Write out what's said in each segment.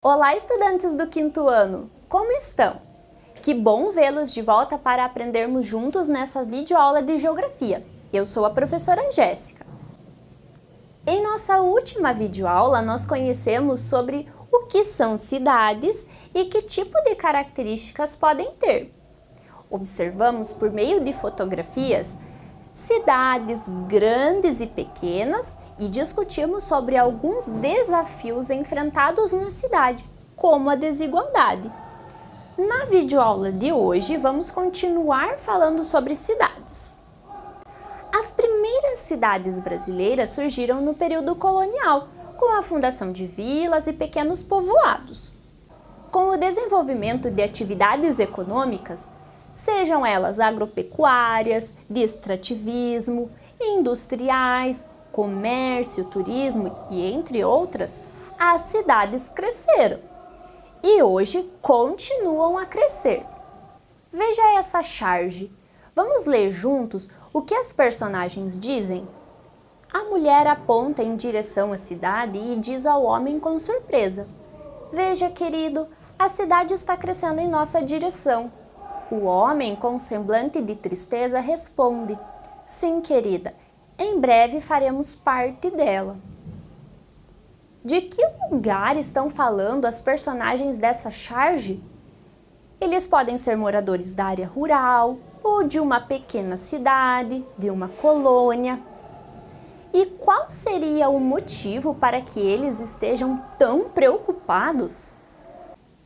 Olá, estudantes do quinto ano! Como estão? Que bom vê-los de volta para aprendermos juntos nessa videoaula de Geografia. Eu sou a professora Jéssica. Em nossa última videoaula, nós conhecemos sobre o que são cidades e que tipo de características podem ter. Observamos por meio de fotografias cidades grandes e pequenas e discutimos sobre alguns desafios enfrentados na cidade, como a desigualdade. Na videoaula de hoje, vamos continuar falando sobre cidades. As primeiras cidades brasileiras surgiram no período colonial, com a fundação de vilas e pequenos povoados. Com o desenvolvimento de atividades econômicas, sejam elas agropecuárias, de extrativismo, industriais, comércio, turismo e entre outras, as cidades cresceram e hoje continuam a crescer. Veja essa charge. Vamos ler juntos o que as personagens dizem? A mulher aponta em direção à cidade e diz ao homem com surpresa: "Veja, querido, a cidade está crescendo em nossa direção." O homem, com um semblante de tristeza, responde: "Sim, querida, em breve faremos parte dela." De que lugar estão falando as personagens dessa charge? Eles podem ser moradores da área rural, ou de uma pequena cidade, de uma colônia. E qual seria o motivo para que eles estejam tão preocupados?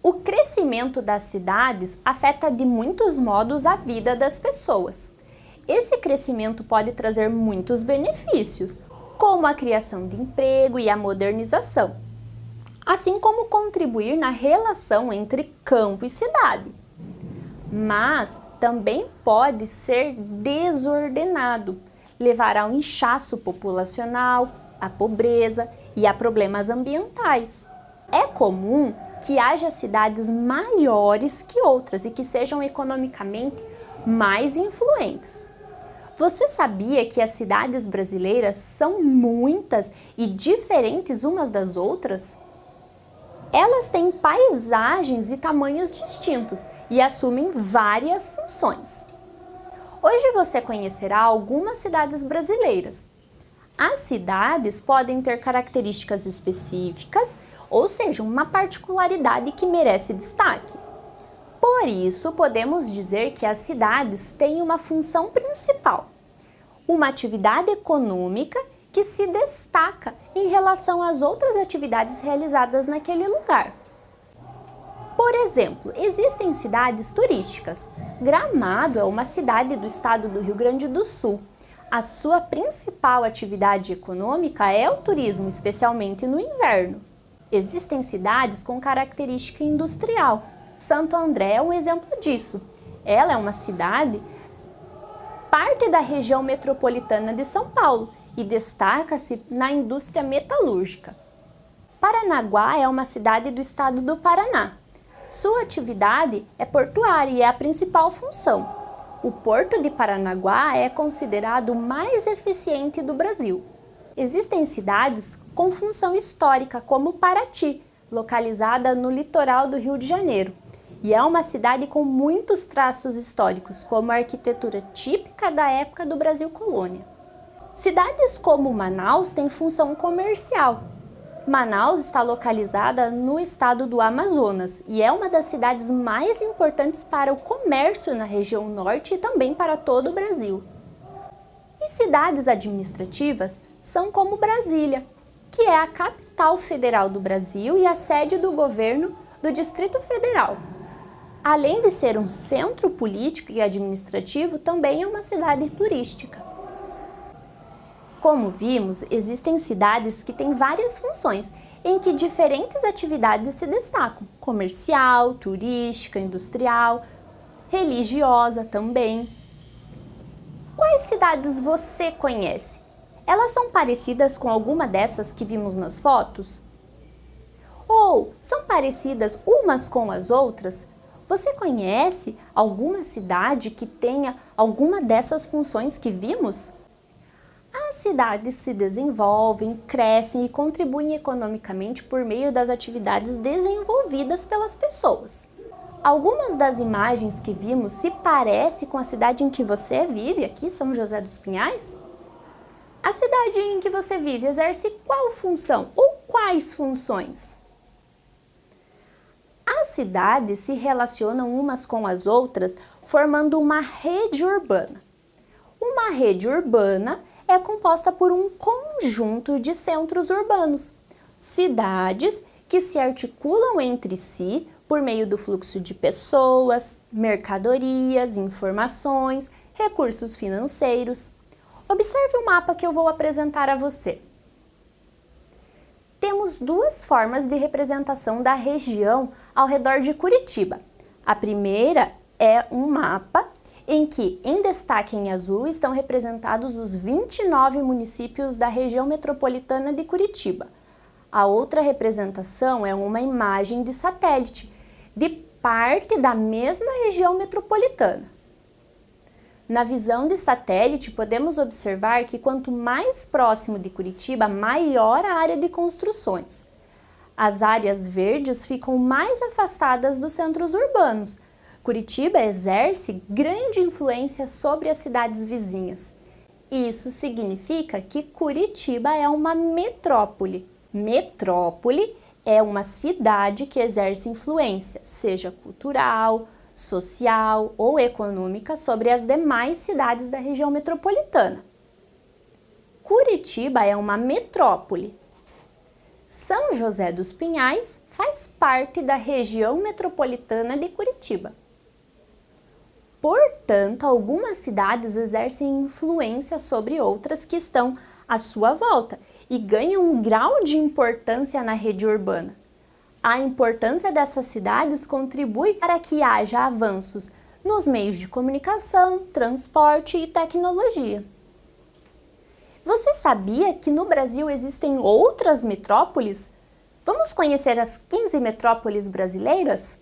O crescimento das cidades afeta de muitos modos a vida das pessoas. Esse crescimento pode trazer muitos benefícios, como a criação de emprego e a modernização, assim como contribuir na relação entre campo e cidade. Mas também pode ser desordenado, levar ao inchaço populacional, à pobreza e a problemas ambientais. É comum que haja cidades maiores que outras e que sejam economicamente mais influentes. Você sabia que as cidades brasileiras são muitas e diferentes umas das outras? Elas têm paisagens e tamanhos distintos e assumem várias funções. Hoje você conhecerá algumas cidades brasileiras. As cidades podem ter características específicas, ou seja, uma particularidade que merece destaque. Por isso, podemos dizer que as cidades têm uma função principal, uma atividade econômica que se destaca em relação às outras atividades realizadas naquele lugar. Por exemplo, existem cidades turísticas. Gramado é uma cidade do estado do Rio Grande do Sul. A sua principal atividade econômica é o turismo, especialmente no inverno. Existem cidades com característica industrial. Santo André é um exemplo disso. Ela é uma cidade, parte da região metropolitana de São Paulo e destaca-se na indústria metalúrgica. Paranaguá é uma cidade do estado do Paraná. Sua atividade é portuária e é a principal função. O Porto de Paranaguá é considerado o mais eficiente do Brasil. Existem cidades com função histórica, como Paraty, localizada no litoral do Rio de Janeiro. E é uma cidade com muitos traços históricos, como a arquitetura típica da época do Brasil colônia. Cidades como Manaus têm função comercial. Manaus está localizada no estado do Amazonas e é uma das cidades mais importantes para o comércio na região norte e também para todo o Brasil. E cidades administrativas são como Brasília, que é a capital federal do Brasil e a sede do governo do Distrito Federal. Além de ser um centro político e administrativo, também é uma cidade turística. Como vimos, existem cidades que têm várias funções, em que diferentes atividades se destacam: comercial, turística, industrial, religiosa também. Quais cidades você conhece? Elas são parecidas com alguma dessas que vimos nas fotos? Ou são parecidas umas com as outras? Você conhece alguma cidade que tenha alguma dessas funções que vimos? As cidades se desenvolvem, crescem e contribuem economicamente por meio das atividades desenvolvidas pelas pessoas. Algumas das imagens que vimos se parecem com a cidade em que você vive, aqui São José dos Pinhais? A cidade em que você vive exerce qual função ou quais funções? As cidades se relacionam umas com as outras, formando uma rede urbana. Uma rede urbana é composta por um conjunto de centros urbanos, cidades que se articulam entre si por meio do fluxo de pessoas, mercadorias, informações, recursos financeiros. Observe o mapa que eu vou apresentar a você. Temos duas formas de representação da região ao redor de Curitiba. A primeira é um mapa em que, em destaque em azul, estão representados os 29 municípios da região metropolitana de Curitiba. A outra representação é uma imagem de satélite, de parte da mesma região metropolitana. Na visão de satélite, podemos observar que quanto mais próximo de Curitiba, maior a área de construções. As áreas verdes ficam mais afastadas dos centros urbanos. Curitiba exerce grande influência sobre as cidades vizinhas. Isso significa que Curitiba é uma metrópole. Metrópole é uma cidade que exerce influência, seja cultural, social ou econômica, sobre as demais cidades da região metropolitana. Curitiba é uma metrópole. São José dos Pinhais faz parte da região metropolitana de Curitiba. Portanto, algumas cidades exercem influência sobre outras que estão à sua volta e ganham um grau de importância na rede urbana. A importância dessas cidades contribui para que haja avanços nos meios de comunicação, transporte e tecnologia. Você sabia que no Brasil existem outras metrópoles? Vamos conhecer as 15 metrópoles brasileiras?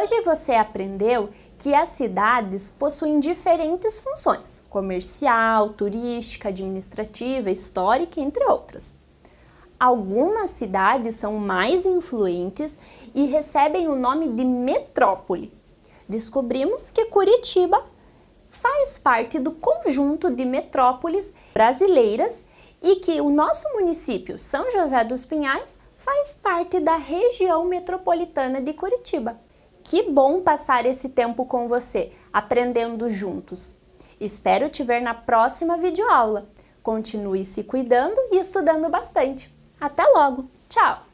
Hoje você aprendeu que as cidades possuem diferentes funções: comercial, turística, administrativa, histórica, entre outras. Algumas cidades são mais influentes e recebem o nome de metrópole. Descobrimos que Curitiba faz parte do conjunto de metrópoles brasileiras e que o nosso município, São José dos Pinhais, faz parte da região metropolitana de Curitiba. Que bom passar esse tempo com você, aprendendo juntos. Espero te ver na próxima videoaula. Continue se cuidando e estudando bastante. Até logo! Tchau!